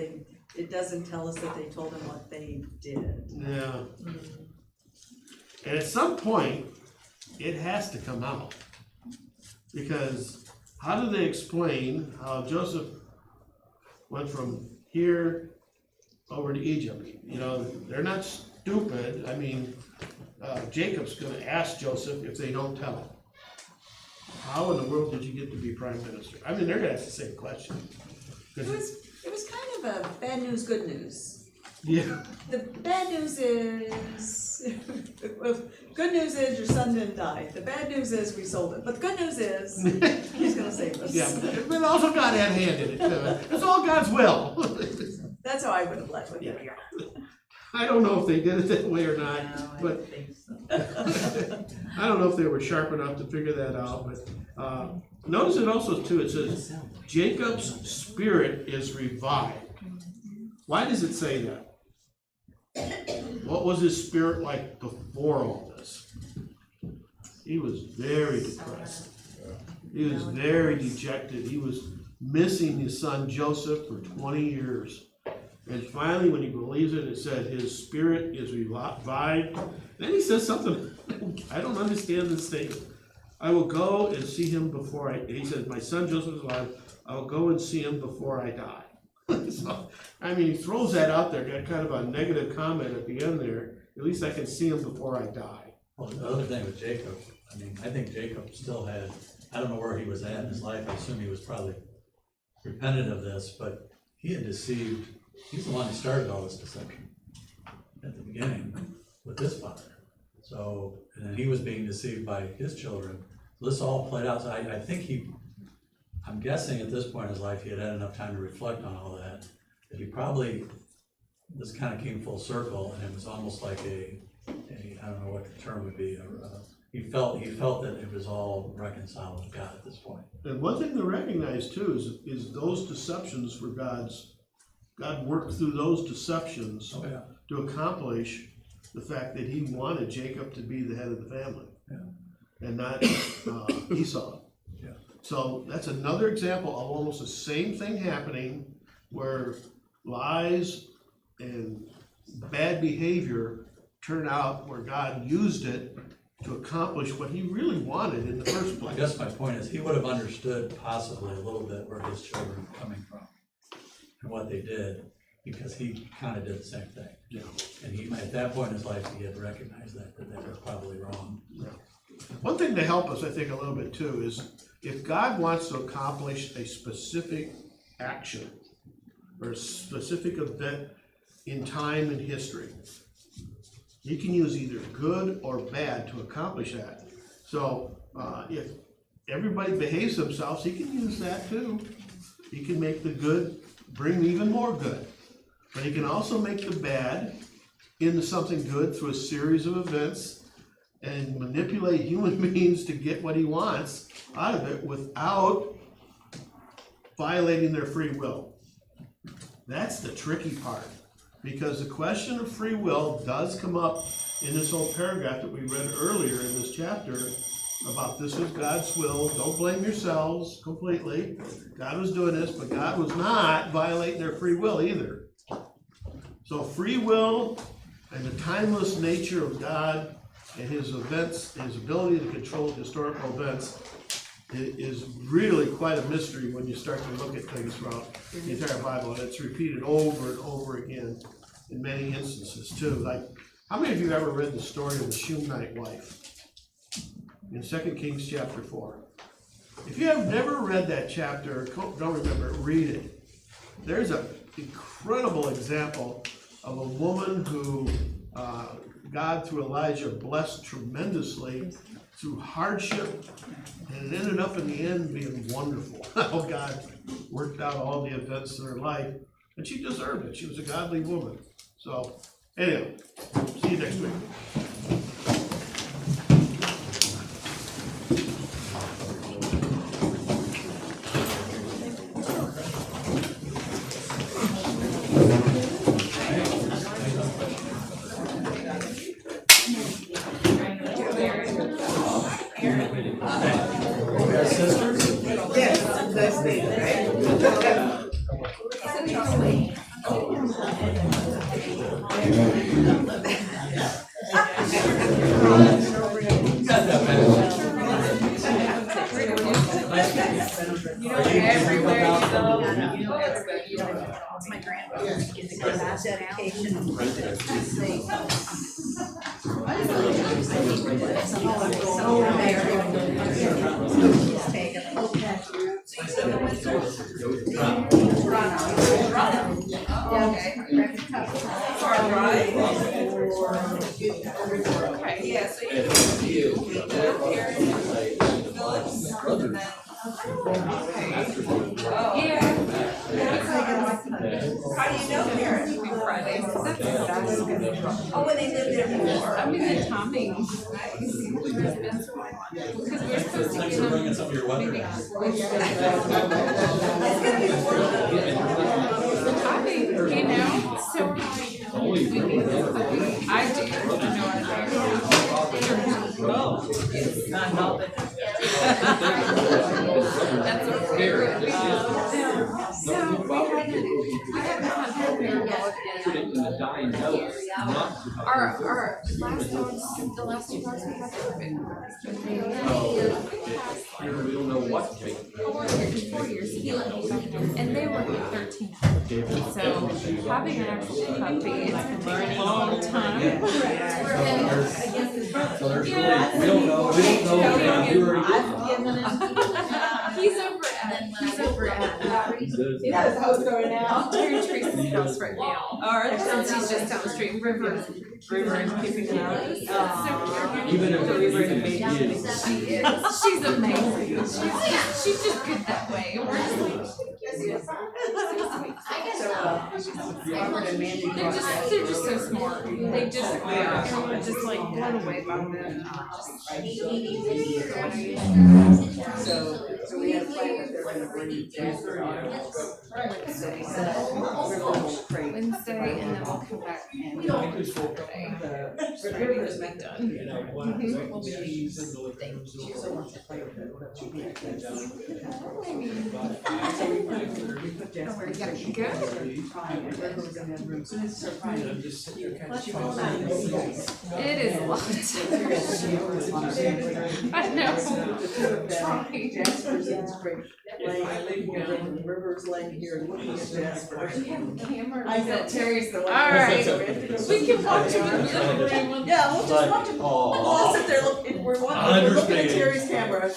it doesn't tell us that they told him what they did. Yeah. And at some point, it has to come out. Because how do they explain how Joseph went from here over to Egypt? You know, they're not stupid. I mean, Jacob's gonna ask Joseph if they don't tell him. How in the world did you get to be prime minister? I mean, they're gonna ask the same question. It was kind of a bad news, good news. Yeah. The bad news is, well, good news is your son didn't die. The bad news is we sold it. But the good news is, he's gonna save us. Yeah, but also God had a hand in it too. It's all God's will. That's how I would have led with it. I don't know if they did it that way or not, but I don't know if they were sharp enough to figure that out, but, notice it also too, it says, Jacob's spirit is revived. Why does it say that? What was his spirit like before all this? He was very depressed. He was very dejected. He was missing his son Joseph for 20 years. And finally, when he believes it, it said his spirit is revived. Then he says something, I don't understand this statement. I will go and see him before he says, my son Joseph is alive. I will go and see him before I die. So, I mean, he throws that out there, got kind of a negative comment at the end there. At least I can see him before I die. Well, the other thing with Jacob, I mean, I think Jacob still had, I don't know where he was at in his life. I assume he was probably repentant of this, but he had deceived. He's the one who started all this deception at the beginning with his father. So, and then he was being deceived by his children. So this all played out. So I think I'm guessing at this point in his life, he had had enough time to reflect on all that he probably, this kind of came full circle, and it was almost like I don't know what the term would be, he felt that it was all reconciled with God at this point. And one thing to recognize too is those deceptions were God worked through those deceptions to accomplish the fact that he wanted Jacob to be the head of the family and not Esau. Yeah. So that's another example of almost the same thing happening where lies and bad behavior turn out where God used it to accomplish what he really wanted in the first place. I guess my point is he would have understood possibly a little bit where his children were coming from and what they did, because he kind of did the same thing. Yeah. And he, at that point in his life, he had recognized that they were probably wrong. Yeah. One thing to help us, I think, a little bit too, is if God wants to accomplish a specific action or a specific event in time and history, he can use either good or bad to accomplish that. So if everybody behaves themselves, he can use that too. He can make the good bring even more good. But he can also make the bad into something good through a series of events and manipulate human beings to get what he wants out of it without violating their free will. That's the tricky part, because the question of free will does come up in this whole paragraph that we read earlier in this chapter about this is God's will. Don't blame yourselves completely. God was doing this, but God was not violating their free will either. So free will and the timeless nature of God and his events, his ability to control historical events is really quite a mystery when you start to look at things throughout the entire Bible. And it's repeated over and over again in many instances too. Like, how many of you have ever read the story of the Shunammite wife in 2 Kings chapter 4? If you have never read that chapter, don't remember it, read it. There's an incredible example of a woman who God, through Elijah, blessed tremendously through hardship, and it ended up in the end being wonderful. How God worked out all the events in her life, and she deserved it. She was a godly woman. So, anyway, see you next week. Okay. Okay, yeah, so how do you know Karen? Fridays. Oh, when they lived there before. I mean, the timing. Because we're supposed to Thanks for bringing some of your weather. The timing, you know, so we're like, I do, I know I do. Oh, it's not helping. That's our favorite. So we haven't had that bear dog in our last dogs, the last two dogs we had, they were big. We don't know what to take. 4 years healing, and they were 13. So having an actual puppy, it's been learning a long time. So there's really, we don't know you He's over at How's it going now? Terry Tracy's house right now. Since he's just down the street, River is keeping him out. Even if She is. She's amazing. She's just good that way. We're just like, they're just so smart. They just are. We're just like blown away by them. So we had a plan that they're gonna bring Jasper on Wednesday, and then we'll come back and the River's been done. we'll be We put Jasper. Good. I'm just sitting there kind of. It is a lot. I know. Trying. Jasper's in spring, laying, River's laying here looking at Jasper. Camera. I know, Terry's the one. All right. We can watch him in the living room. Yeah, we'll just watch him. We'll all sit there looking, we're looking at Terry's camera.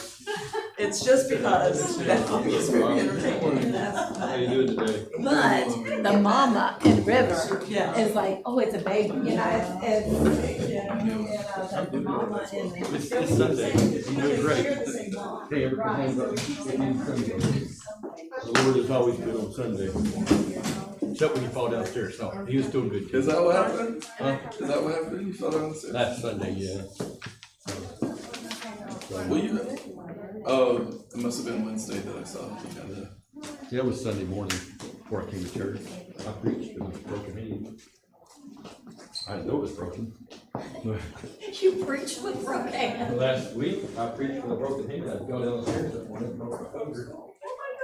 It's just because that is very entertaining. How you doing today? But the mama in River Yeah. is like, oh, it's a baby, you know, the mama in the. It's Sunday. You're doing great. Hey, ever come home about Sunday? The Lord has always been on Sunday. Except when you fall downstairs. No, he was still good. Is that what happened? Is that what happened? You fell down the stairs? That's Sunday, yeah. Were you? Oh, it must have been Wednesday that I saw you kinda. Yeah, it was Sunday morning before I came to church. I preached and it was broken hand. I didn't know it was broken. You preach with broken hands. Last week, I preached with a broken hand. I'd go downstairs that morning, broke my finger.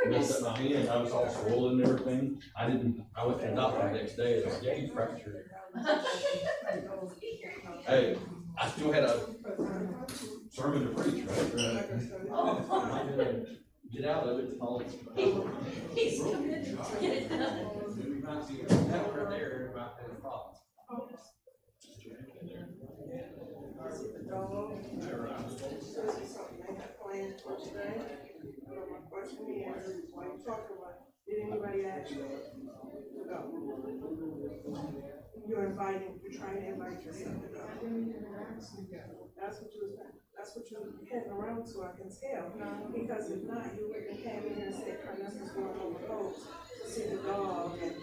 Messed up my hand. I was all swollen and everything. I went to the doctor the next day and said, yeah, you fractured it. Hey, I still had a sermon to preach, right? Get out of it. He's committed to get it done. That right there about that problem. My question is, why you talking about, did anybody ask you to go? You're trying to invite yourself to go. That's what you're heading around so I can tell. Because if not, you would have came in here and said, Carnessa's going over coast to see the dog, and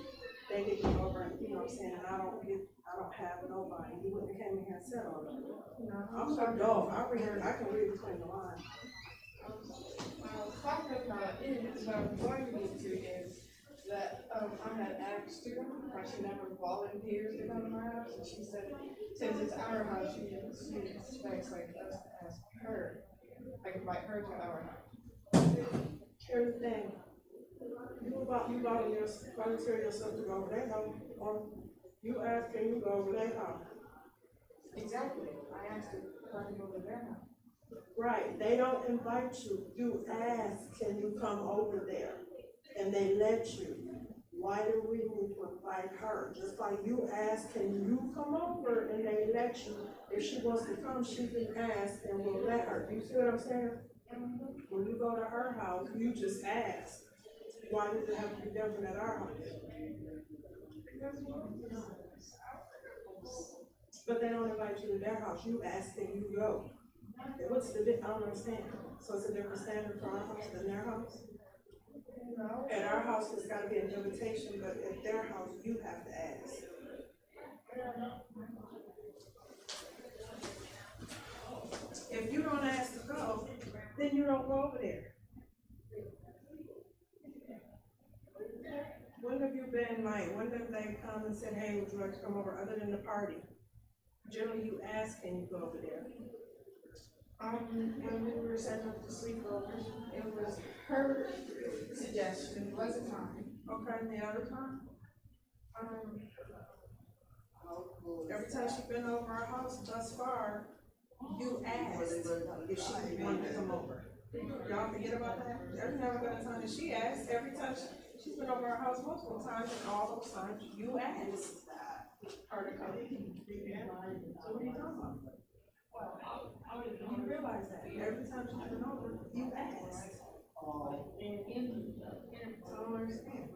they get me over, and you know what I'm saying, and I don't have nobody. You wouldn't have came in here and said all that. I'm a dog, I can read between the lines. Talking about it, what I'm going to get to is that I had asked her why she never volunteers to come to my house, and she said since it's our house, she expects like us to ask her, like invite her to our house. Here's the thing, you volunteer yourself to go over their house, or you ask, can you go over their house? Exactly, I asked her if I can go to their house. Right, they don't invite you, you ask, can you come over there? And they let you. Why do we need to invite her? Just like you ask, can you come over, and they let you. If she wants to come, she can ask and we'll let her. You see what I'm saying? When you go to her house, you just ask. Why does it have to be different at our house? But they don't invite you to their house, you ask and you go. What's the, I don't understand, so it's a different standard for our house than their house? At our house, it's gotta be an invitation, but at their house, you have to ask. If you don't ask to go, then you don't go over there. When have you been like, when have they come and said, hey, would you like to come over, other than the party? Generally, you ask and you go over there. When we were setting up the sleepover, it was her suggestion, it wasn't mine. Okay, and the other time? Every time she's been over our house thus far, you asked if she wanted to come over. Y'all forget about that? There's never been a time that she asked. Every time she's been over our house multiple times, and all those times you asked her to come. So what are you talking about? You realize that every time she's been over, you asked. I don't understand.